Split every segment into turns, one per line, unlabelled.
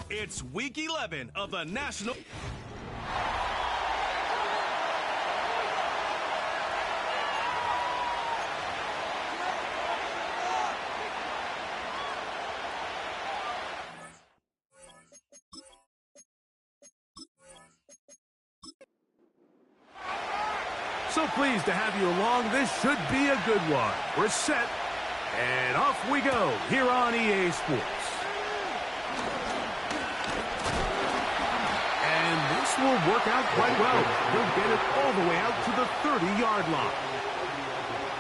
It's Week 11 of the National...
So pleased to have you along. This should be a good one. We're set, and off we go here on EA Sports. And this will work out quite well. He'll get it all the way out to the 30-yard line.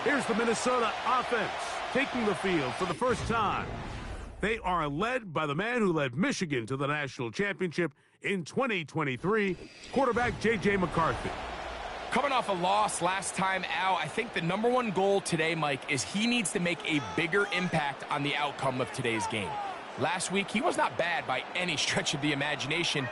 Here's the Minnesota offense taking the field for the first time. They are led by the man who led Michigan to the national championship in 2023, quarterback J.J. McCarthy.
Coming off a loss last time out, I think the #1 goal today, Mike, is he needs to make a bigger impact on the outcome of today's game. Last week, he was not bad by any stretch of the imagination,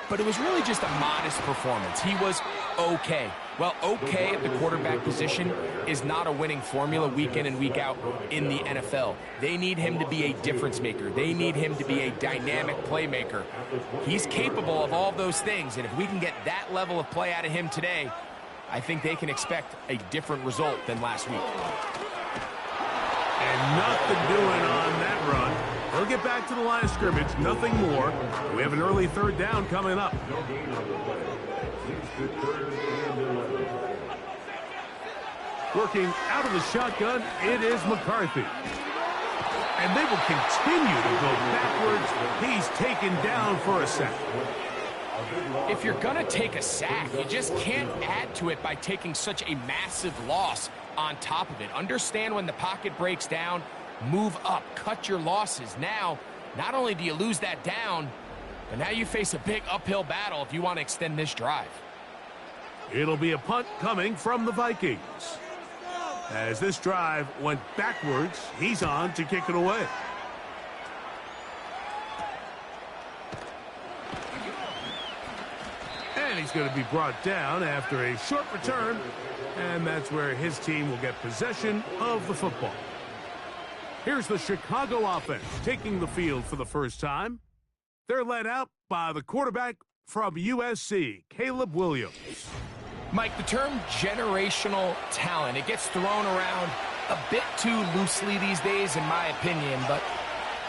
but it was really just a modest performance. He was okay. Well, okay at the quarterback position is not a winning formula week in and week out in the NFL. They need him to be a difference maker. They need him to be a dynamic playmaker. He's capable of all those things, and if we can get that level of play out of him today, I think they can expect a different result than last week.
And nothing doing on that run. They'll get back to the line of scrimmage, nothing more. We have an early third down coming up. Working out of the shotgun, it is McCarthy. And they will continue to go backwards. He's taken down for a sack.
If you're going to take a sack, you just can't add to it by taking such a massive loss on top of it. Understand when the pocket breaks down, move up, cut your losses. Now, not only do you lose that down, but now you face a big uphill battle if you want to extend this drive.
It'll be a punt coming from the Vikings. As this drive went backwards, he's on to kick it away. And he's going to be brought down after a short return, and that's where his team will get possession of the football. Here's the Chicago offense taking the field for the first time. They're led out by the quarterback from USC, Caleb Williams.
Mike, the term generational talent, it gets thrown around a bit too loosely these days, in my opinion, but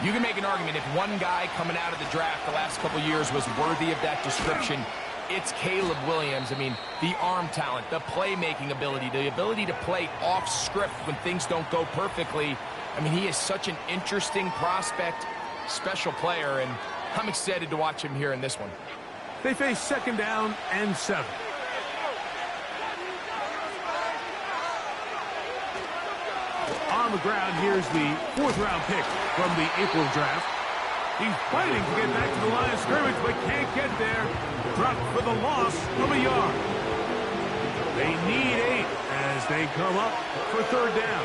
you can make an argument if one guy coming out of the draft the last couple years was worthy of that description, it's Caleb Williams. I mean, the arm talent, the playmaking ability, the ability to play off script when things don't go perfectly. I mean, he is such an interesting prospect, special player, and I'm excited to watch him here in this one.
They face second down and 7. On the ground, here's the 4th-round pick from the April draft. He's fighting to get back to the line of scrimmage, but can't get there. Dropped for the loss of a yard. They need 8 as they come up for third down.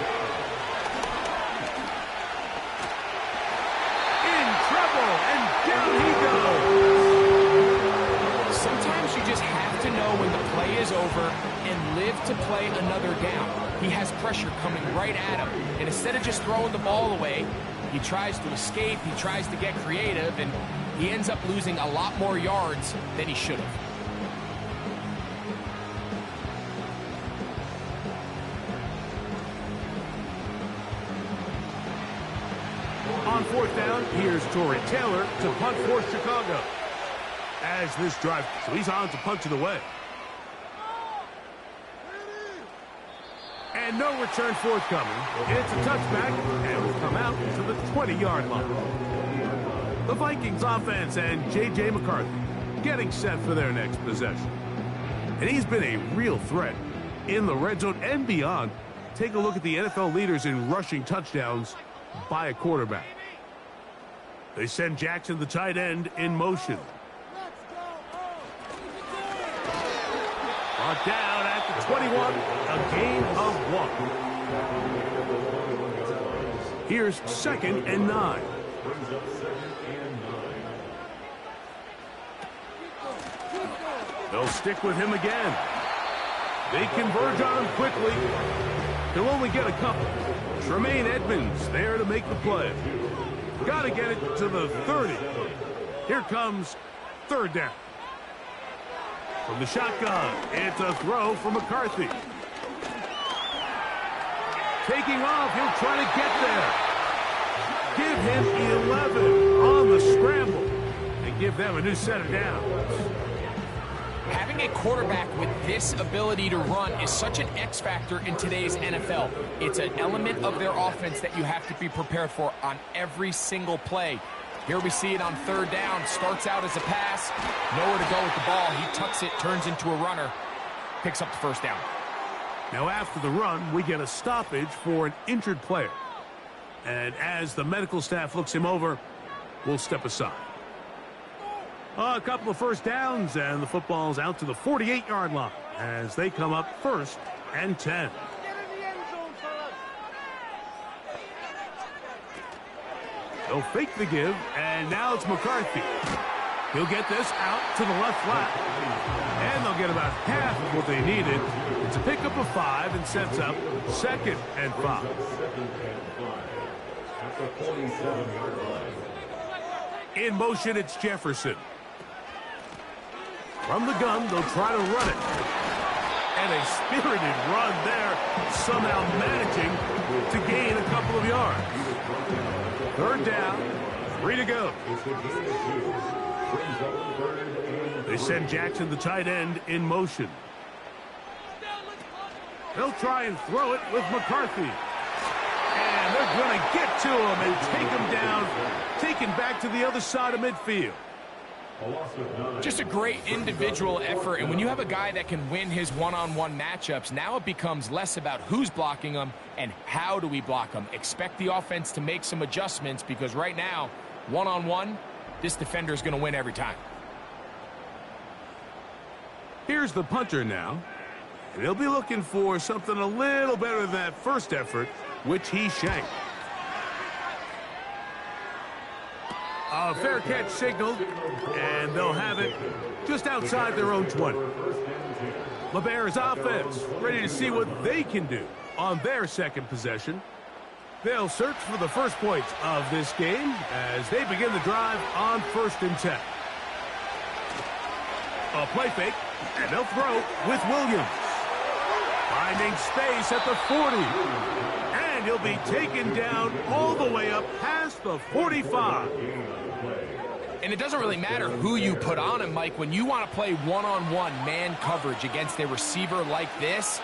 In trouble, and down he goes.
Sometimes you just have to know when the play is over and live to play another down. He has pressure coming right at him, and instead of just throwing the ball away, he tries to escape, he tries to get creative, and he ends up losing a lot more yards than he should have.
On 4th down, here's Torrey Taylor to punt for Chicago. As this drive, so he's on to punt it away. And no return forthcoming. It's a touchback, and will come out to the 20-yard line. The Vikings offense and J.J. McCarthy getting set for their next possession. And he's been a real threat in the red zone and beyond. Take a look at the NFL leaders in rushing touchdowns by a quarterback. They send Jackson, the tight end, in motion. Brought down at the 21, a gain of 1. Here's 2nd and 9. They'll stick with him again. They converge on him quickly. He'll only get a couple. Tremaine Edmonds there to make the play. Got to get it to the 30. Here comes third down. From the shotgun, it's a throw from McCarthy. Taking off, he'll try to get there. Give him 11 on the scramble and give them a new set of downs.
Having a quarterback with this ability to run is such an X factor in today's NFL. It's an element of their offense that you have to be prepared for on every single play. Here we see it on third down. Starts out as a pass. Nowhere to go with the ball. He tucks it, turns into a runner. Picks up the first down.
Now after the run, we get a stoppage for an injured player. And as the medical staff looks him over, we'll step aside. A couple of first downs, and the football's out to the 48-yard line as they come up first and 10. They'll fake the give, and now it's McCarthy. He'll get this out to the left flat, and they'll get about half of what they needed. It's a pickup of 5 and sets up second and 5. In motion, it's Jefferson. From the gun, they'll try to run it. And a spirited run there, somehow managing to gain a couple of yards. Third down, 3 to go. They send Jackson, the tight end, in motion. They'll try and throw it with McCarthy. And they're going to get to him and take him down, taken back to the other side of midfield.
Just a great individual effort, and when you have a guy that can win his one-on-one matchups, now it becomes less about who's blocking him and how do we block him. Expect the offense to make some adjustments because right now, one-on-one, this defender is going to win every time.
Here's the punter now, and he'll be looking for something a little better than that first effort, which he shanked. A fair catch signaled, and they'll have it just outside their own 20. LeBear's offense ready to see what they can do on their second possession. They'll search for the first points of this game as they begin the drive on 1st and 10. A play fake, and they'll throw with Williams. Finding space at the 40. And he'll be taken down all the way up past the 45.
And it doesn't really matter who you put on him, Mike. When you want to play one-on-one man coverage against a receiver like this,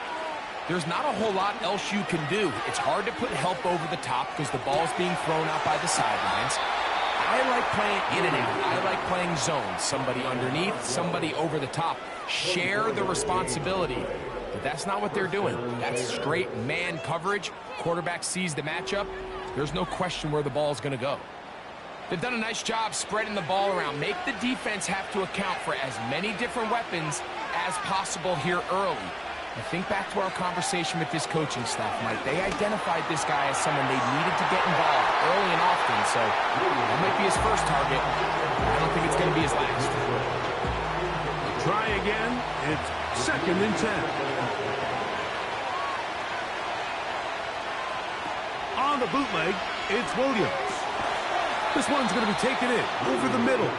there's not a whole lot else you can do. It's hard to put help over the top because the ball's being thrown out by the sidelines. I like playing in and out. I like playing zones. Somebody underneath, somebody over the top. Share the responsibility. But that's not what they're doing. That's straight man coverage. Quarterback sees the matchup. There's no question where the ball's going to go. They've done a nice job spreading the ball around. Make the defense have to account for as many different weapons as possible here early. I think back to our conversation with this coaching staff, Mike. They identified this guy as someone they needed to get involved early and often, so that might be his first target. I don't think it's going to be his last.
Try again. It's 2nd and 10. On the bootleg, it's Williams. This one's going to be taken in over the middle.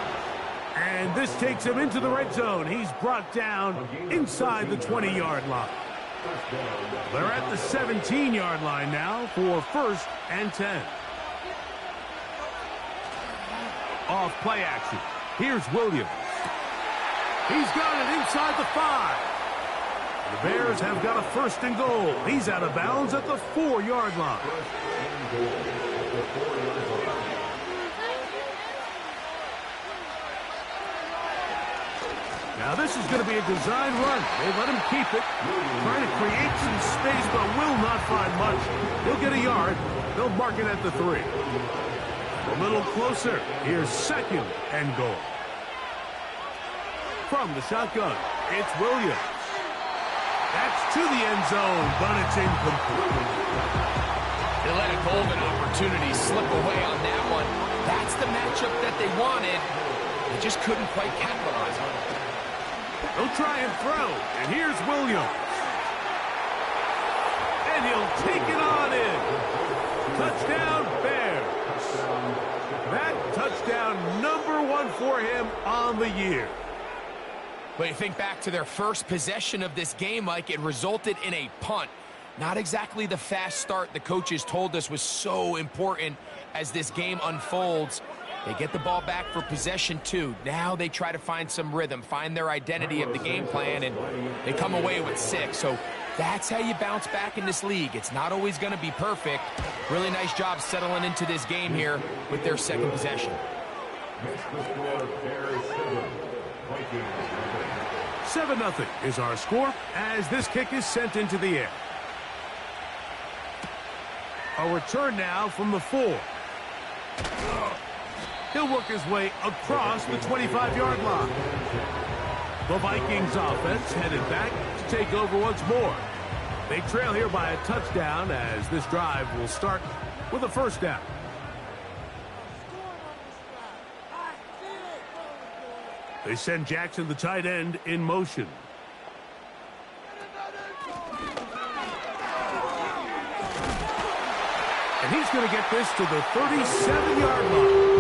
And this takes him into the red zone. He's brought down inside the 20-yard line. They're at the 17-yard line now for 1st and 10. Off play action. Here's Williams. He's got it inside the 5. The Bears have got a 1st and goal. He's out of bounds at the 4-yard line. Now this is going to be a design run. They let him keep it. Trying to create some space, but will not find much. He'll get a yard. They'll mark it at the 3. A little closer. Here's 2nd and goal. From the shotgun, it's Williams. That's to the end zone, but it's incomplete.
They let a golden opportunity slip away on that one. That's the matchup that they wanted. They just couldn't quite capitalize on it.
They'll try and throw, and here's Williams. And he'll take it on in. Touchdown, Bears. That touchdown number 1 for for him on the year.
But you think back to their first possession of this game, Mike, it resulted in a punt. Not exactly the fast start the coaches told us was so important as this game unfolds. They get the ball back for possession 2. Now they try to find some rhythm, find their identity of the game plan, and they come away with 6. So that's how you bounce back in this league. It's not always going to be perfect. Really nice job settling into this game here with their second possession.
7-0 is our score as this kick is sent into the air. A return now from the 4. He'll work his way across the 25-yard line. The Vikings offense headed back to take over once more. They trail here by a touchdown as this drive will start with a first down. They send Jackson, the tight end, in motion. And he's going to get this to the 37-yard line.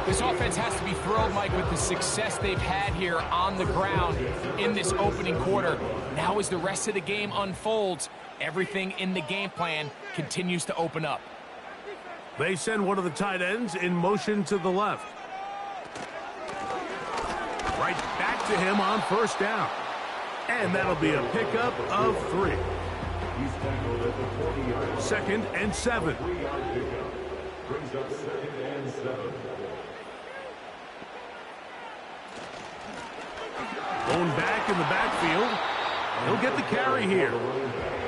This offense has to be thrilled, Mike, with the success they've had here on the ground in this opening quarter. Now as the rest of the game unfolds, everything in the game plan continues to open up.
They send one of the tight ends in motion to the left. Right back to him on first down. And that'll be a pickup of 3. 2nd and 7. Going back in the backfield. He'll get the carry here.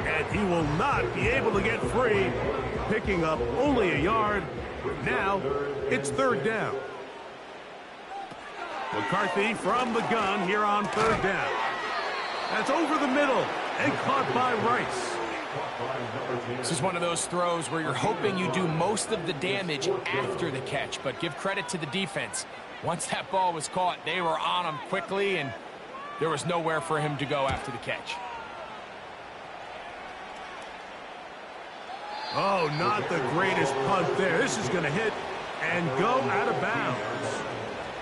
And he will not be able to get free. Picking up only a yard. Now it's 3rd down. McCarthy from the gun here on 3rd down. That's over the middle and caught by Rice.
This is one of those throws where you're hoping you do most of the damage after the catch, but give credit to the defense. Once that ball was caught, they were on him quickly, and there was nowhere for him to go after the catch.
Oh, not the greatest punt there. This is going to hit and go out of bounds.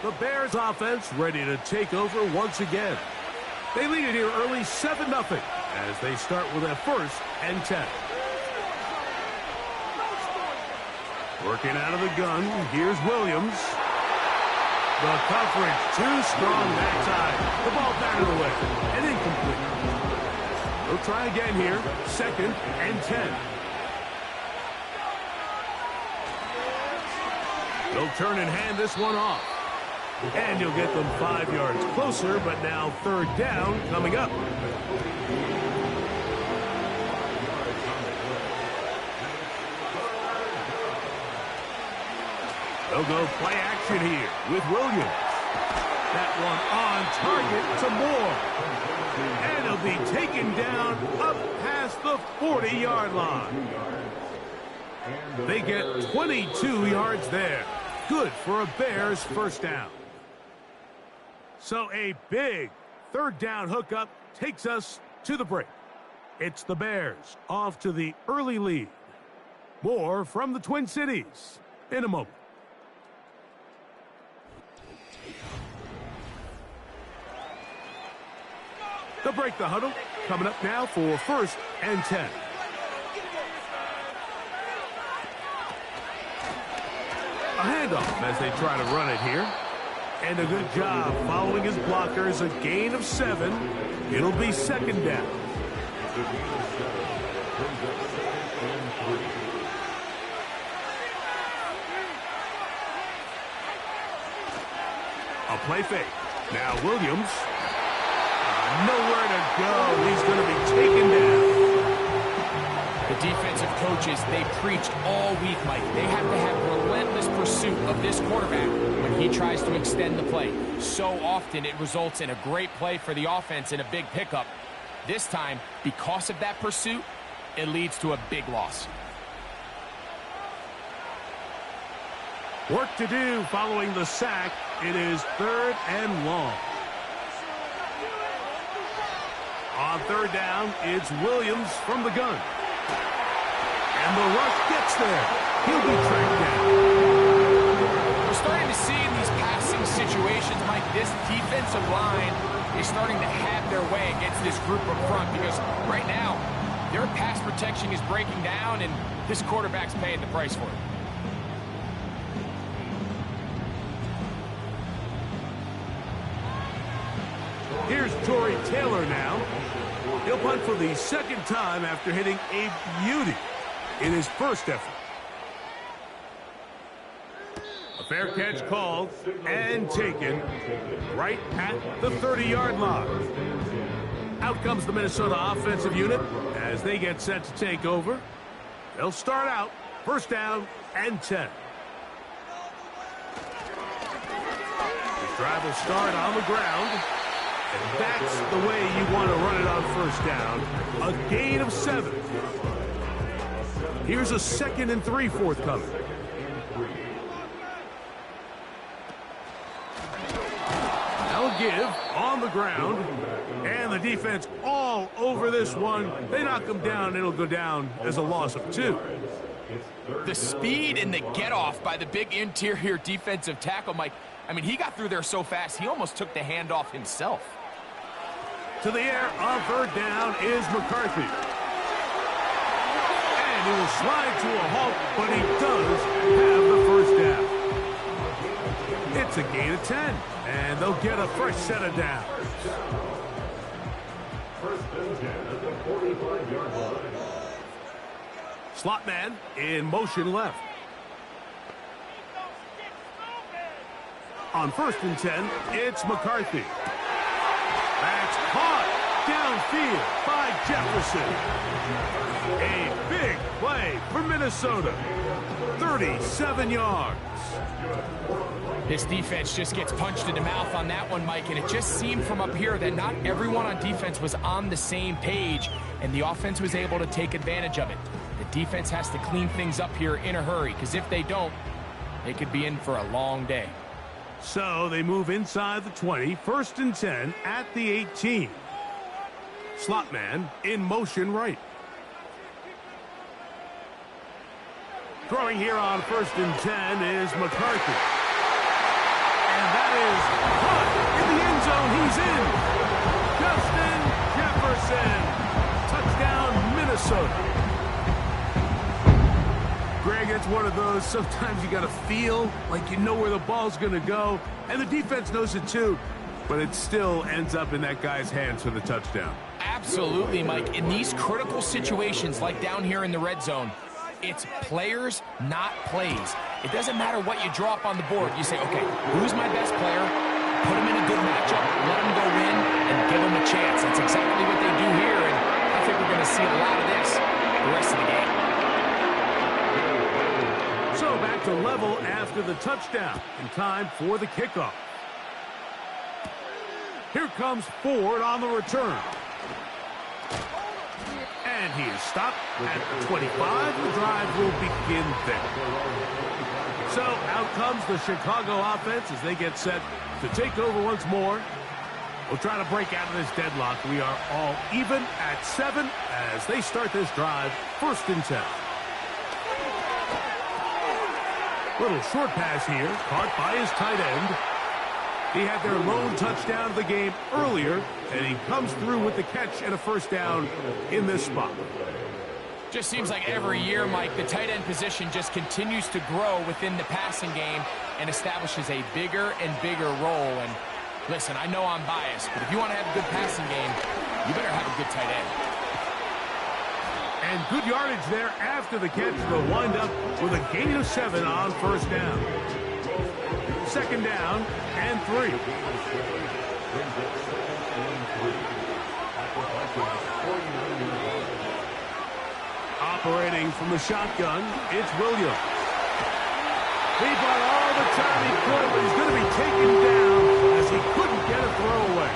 The Bears offense ready to take over once again. They lead it here early 7-0 as they start with a 1st and 10. Working out of the gun, here's Williams. The coverage too strong that time. The ball batted away and incomplete. They'll try again here, 2nd and 10. They'll turn and hand this one off. And you'll get them 5 yards closer, but now 3rd down coming up. They'll go play action here with Williams. That one on target to Moore. And he'll be taken down up past the 40-yard line. They get 22 yards there. Good for a Bears first down. So a big 3rd down hookup takes us to the break. It's the Bears off to the early lead. More from the Twin Cities in a moment. They'll break the huddle. Coming up now for 1st and 10. A handoff as they try to run it here. And a good job following his blockers. A gain of 7. It'll be 2nd down. A play fake. Now Williams. Nowhere to go. He's going to be taken down.
The defensive coaches, they preached all week, Mike. They have to have relentless pursuit of this quarterback when he tries to extend the play. So often it results in a great play for the offense and a big pickup. This time, because of that pursuit, it leads to a big loss.
Work to do following the sack. It is 3rd and long. On 3rd down, it's Williams from the gun. And the rush gets there. He'll be tracked down.
We're starting to see in these past defensive line is starting to have their way against this group up front because right now, their pass protection is breaking down, and this quarterback's paying the price for it.
Here's Tory Taylor now. He'll punt for the second time after hitting a beauty in his first effort. A fair catch called and taken right at the 30-yard line. Out comes the Minnesota offensive unit as they get set to take over. They'll start out first down and 10. This drive will start on the ground. And that's the way you want to run it on first down. A gain of 7. Here's a 2nd and 3 forthcoming. That'll give on the ground. And the defense all over this one. They knock him down. It'll go down as a loss of 2.
The speed and the get-off by the big interior defensive tackle, Mike. I mean, he got through there so fast, he almost took the handoff himself.
To the air on third down is McCarthy. And he will slide to a halt, but he does have the first down. It's a gain of 10, and they'll get a fresh set of downs. First and 10 at the 45-yard line. Slot man in motion left. On first and 10, it's McCarthy. That's caught downfield by Jefferson. A big play for Minnesota. 37 yards.
This defense just gets punched in the mouth on that one, Mike, and it just seemed from up here that not everyone on defense was on the same page, and the offense was able to take advantage of it. The defense has to clean things up here in a hurry, because if they don't, they could be in for a long day.
So they move inside the 20, first and 10 at the 18. Slot man in motion right. Throwing here on first and 10 is McCarthy. And that is caught in the end zone. He's in. Justin Jefferson. Touchdown, Minnesota. Greg, it's one of those, sometimes you got to feel like you know where the ball's going to go, and the defense knows it too, but it still ends up in that guy's hands for the touchdown.
Absolutely, Mike. In these critical situations, like down here in the red zone, it's players, not plays. It doesn't matter what you draw up on the board. You say, okay, who's my best player? Put him in a good matchup, let him go win, and give him a chance. That's exactly what they do here, and I think we're going to see a lot of this the rest of the game.
So back to level after the touchdown, and time for the kickoff. Here comes Ford on the return. And he is stopped at the 25. The drive will begin there. So out comes the Chicago offense as they get set to take over once more. We'll try to break out of this deadlock. We are all even at 7 as they start this drive, first and 10. Little short pass here, caught by his tight end. He had their lone touchdown of the game earlier, and he comes through with the catch and a first down in this spot.
Just seems like every year, Mike, the tight end position just continues to grow within the passing game and establishes a bigger and bigger role. And listen, I know I'm biased, but if you want to have a good passing game, you better have a good tight end.
And good yardage there after the catch. They'll wind up with a gain of 7 on first down. Second down and 3. Operating from the shotgun, it's Williams. He bought all the time he could, but he's going to be taken down as he couldn't get a throwaway.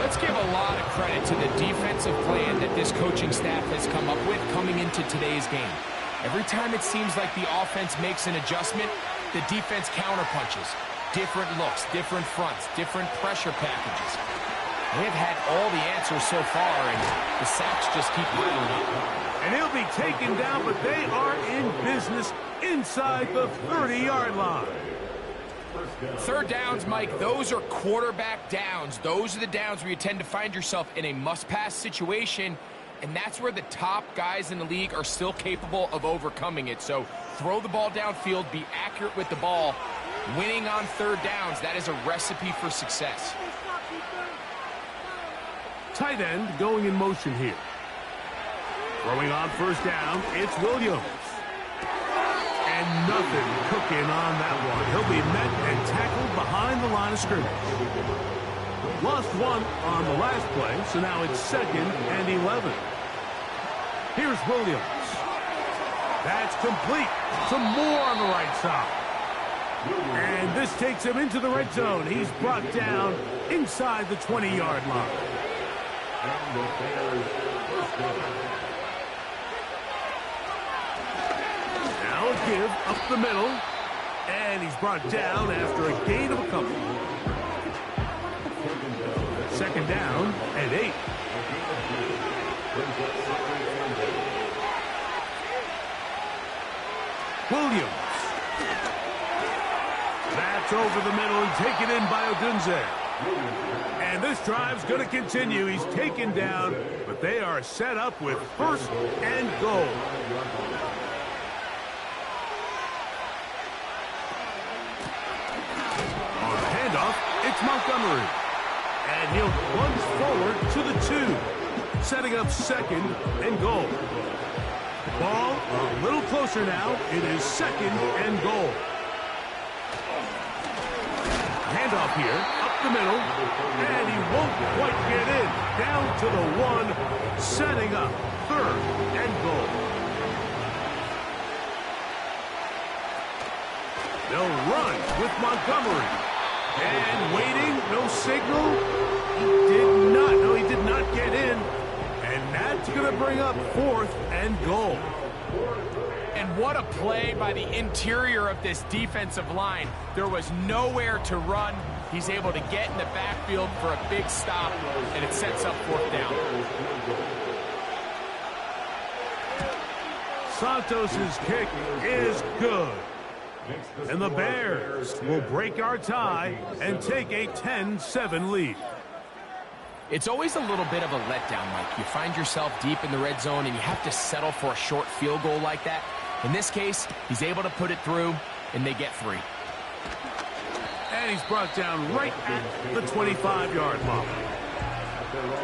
Let's give a lot of credit to the defensive plan that this coaching staff has come up with coming into today's game. Every time it seems like the offense makes an adjustment, the defense counterpunches. Different looks, different fronts, different pressure packages. They have had all the answers so far, and the sacks just keep piling up.
And he'll be taken down, but they are in business inside the 30-yard line.
Third downs, Mike, those are quarterback downs. Those are the downs where you tend to find yourself in a must-pass situation, and that's where the top guys in the league are still capable of overcoming it. So throw the ball downfield, be accurate with the ball. Winning on third downs, that is a recipe for success.
Tight end going in motion here. Throwing on first down, it's Williams. And nothing cooking on that one. He'll be met and tackled behind the line of scrimmage. Lost one on the last play, so now it's 2nd and 11. Here's Williams. That's complete. Some more on the right side. And this takes him into the red zone. He's brought down inside the 20-yard line. Now a give up the middle. And he's brought down after a gain of a couple. 2nd down and 8. Williams. That's over the middle and taken in by Odunze. And this drive's going to continue. He's taken down, but they are set up with 1st and goal. On the handoff, it's Montgomery. And he'll plunge forward to the 2, setting up 2nd and goal. Ball a little closer now. It is 2nd and goal. Handoff here, up the middle, and he won't quite get in. Down to the 1, setting up 3rd and goal. They'll run with Montgomery. And waiting, no signal. He did not get in. And that's going to bring up 4th and goal.
And what a play by the interior of this defensive line. There was nowhere to run. He's able to get in the backfield for a big stop, and it sets up 4th down.
Santos' kick is good. And the Bears will break our tie and take a 10-7 lead.
It's always a little bit of a letdown, Mike. You find yourself deep in the red zone, and you have to settle for a short field goal like that. In this case, he's able to put it through, and they get 3.
And he's brought down right at the 25-yard line.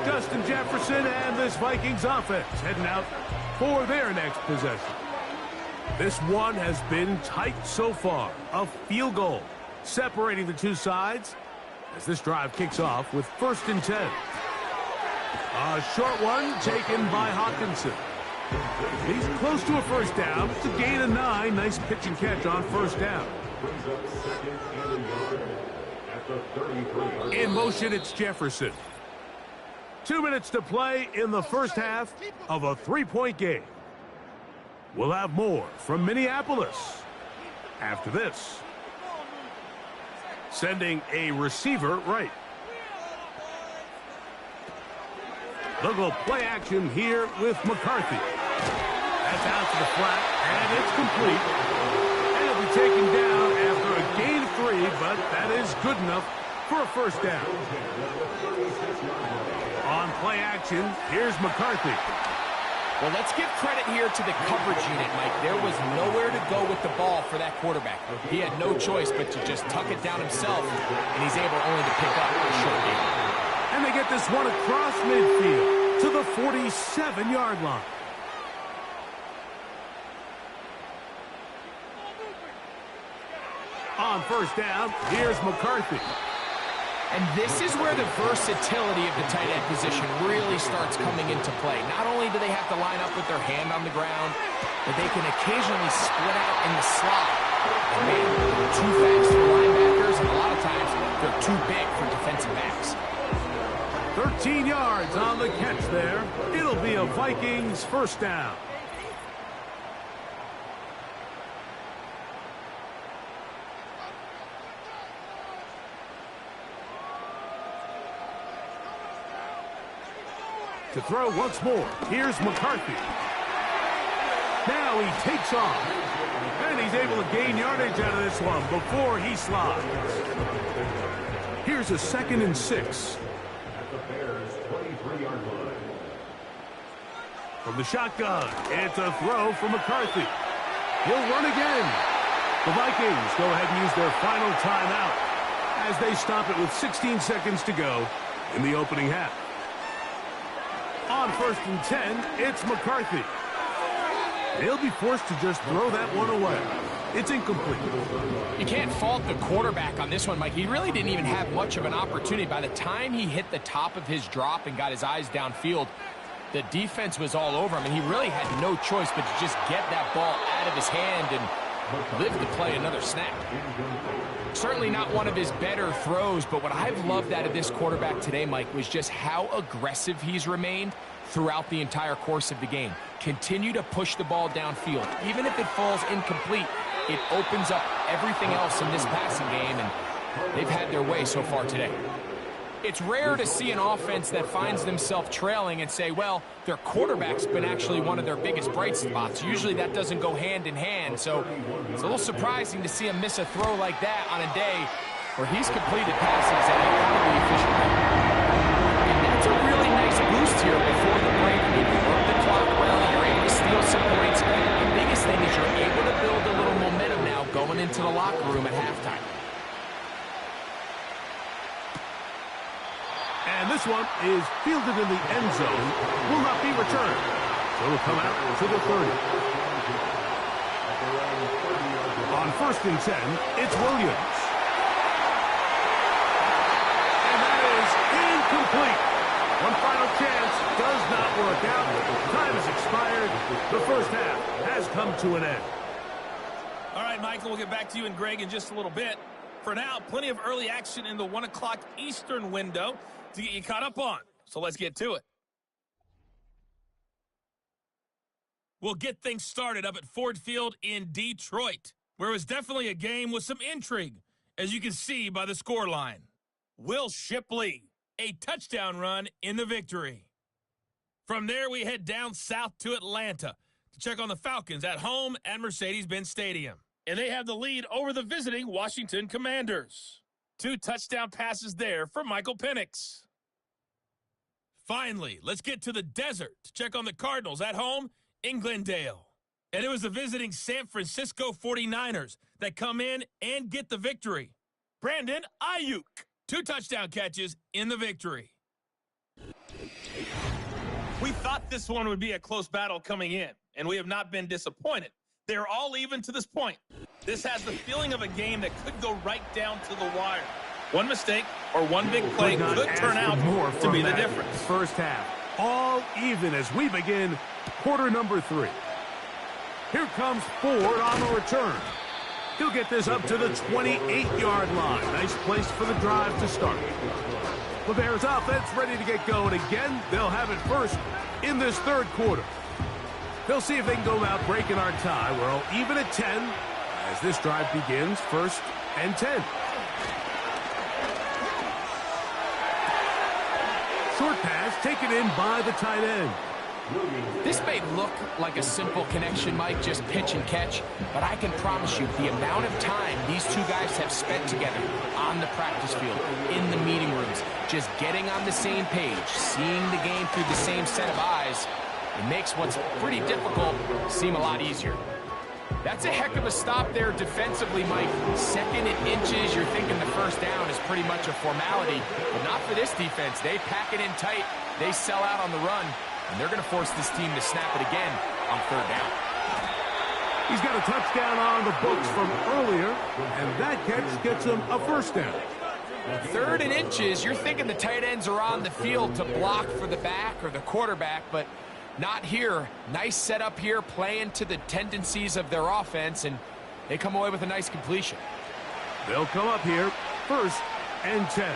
Justin Jefferson and this Vikings offense heading out for their next possession. This one has been tight so far. A field goal separating the two sides as this drive kicks off with 1st and 10. A short one taken by Hawkinson. He's close to a 1st down. It's a gain of 9. Nice pitch and catch on 1st down. In motion, it's Jefferson. 2 minutes to play in the first half of a 3-point game. We'll have more from Minneapolis after this. Sending a receiver right. They'll go play action here with McCarthy. That's out to the flat, and it's complete. And it'll be taken down after a gain of 3, but that is good enough for a 1st down. On play action, here's McCarthy.
Well, let's give credit here to the coverage unit, Mike. There was nowhere to go with the ball for that quarterback. He had no choice but to just tuck it down himself, and he's able only to pick up a short gain.
And they get this one across midfield to the 47-yard line. On 1st down, here's McCarthy.
And this is where the versatility of the tight end position really starts coming into play. Not only do they have to line up with their hand on the ground, but they can occasionally split out in the slot. And man, they're too fast for linebackers, and a lot of times they're too big for defensive backs.
13 yards on the catch there. It'll be a Vikings 1st down. To throw once more, here's McCarthy. Now he takes off. And he's able to gain yardage out of this one before he slides. Here's a 2nd and 6.
At the Bears' 23-yard line.
From the shotgun, it's a throw from McCarthy. He'll run again. The Vikings go ahead and use their final timeout as they stop it with 16 seconds to go in the opening half. On 1st and 10, it's McCarthy. They'll be forced to just throw that one away. It's incomplete.
You can't fault the quarterback on this one, Mike. He really didn't even have much of an opportunity. By the time he hit the top of his drop and got his eyes downfield, the defense was all over him, and he really had no choice but to just get that ball out of his hand and live to play another snap. Certainly not one of his better throws, but what I've loved out of this quarterback today, Mike, was just how aggressive he's remained throughout the entire course of the game. Continue to push the ball downfield. Even if it falls incomplete, it opens up everything else in this passing game, and they've had their way so far today. It's rare to see an offense that finds themselves trailing and say, well, their quarterback's been actually one of their biggest bright spots. Usually that doesn't go hand in hand, so it's a little surprising to see him miss a throw like that on a day where he's completed passes at a highly efficient rate. And that's a really nice boost here before the break. You work the clock well, you're able to steal some points. The biggest thing is you're able to build a little momentum now going into the locker room at halftime.
And this one is fielded in the end zone. Will not be returned. So it'll come out to the 30. On 1st and 10, it's Williams. And that is incomplete. One final chance does not work out. Time has expired. The first half has come to an end.
All right, Michael, we'll get back to you and Greg in just a little bit. For now, plenty of early action in the 1 o'clock Eastern window to get you caught up on. So let's get to it. We'll get things started up at Ford Field in Detroit, where it was definitely a game with some intrigue, as you can see by the scoreline. Will Shipley, a touchdown run in the victory. From there, we head down south to Atlanta to check on the Falcons at home at Mercedes-Benz Stadium. And they have the lead over the visiting Washington Commanders. 2 touchdown passes there for Michael Penix. Finally, let's get to the desert to check on the Cardinals at home in Glendale. And it was the visiting San Francisco 49ers that come in and get the victory. Brandon Ayuk, 2 touchdown catches in the victory. We thought this one would be a close battle coming in, and we have not been disappointed. They're all even to this point. This has the feeling of a game that could go right down to the wire. One mistake or one big play could turn out to be the difference.
First half, all even as we begin quarter number 3. Here comes Ford on the return. He'll get this up to the 28-yard line. Nice place for the drive to start. The Bears offense ready to get going again. They'll have it first in this 3rd quarter. They'll see if they can go about breaking our tie. We're all even at 10 as this drive begins. 1st and 10. Short pass taken in by the tight end.
This may look like a simple connection, Mike, just pitch and catch, but I can promise you the amount of time these two guys have spent together on the practice field, in the meeting rooms, just getting on the same page, seeing the game through the same set of eyes, it makes what's pretty difficult seem a lot easier. That's a heck of a stop there defensively, Mike. 2nd and inches, you're thinking the first down is pretty much a formality, but not for this defense. They pack it in tight, they sell out on the run, and they're going to force this team to snap it again on 3rd down.
He's got a touchdown on the books from earlier, and that catch gets him a 1st down.
3rd and inches, you're thinking the tight ends are on the field to block for the back or the quarterback, but not here. Nice setup here, playing to the tendencies of their offense, and they come away with a nice completion.
They'll come up here 1st and 10.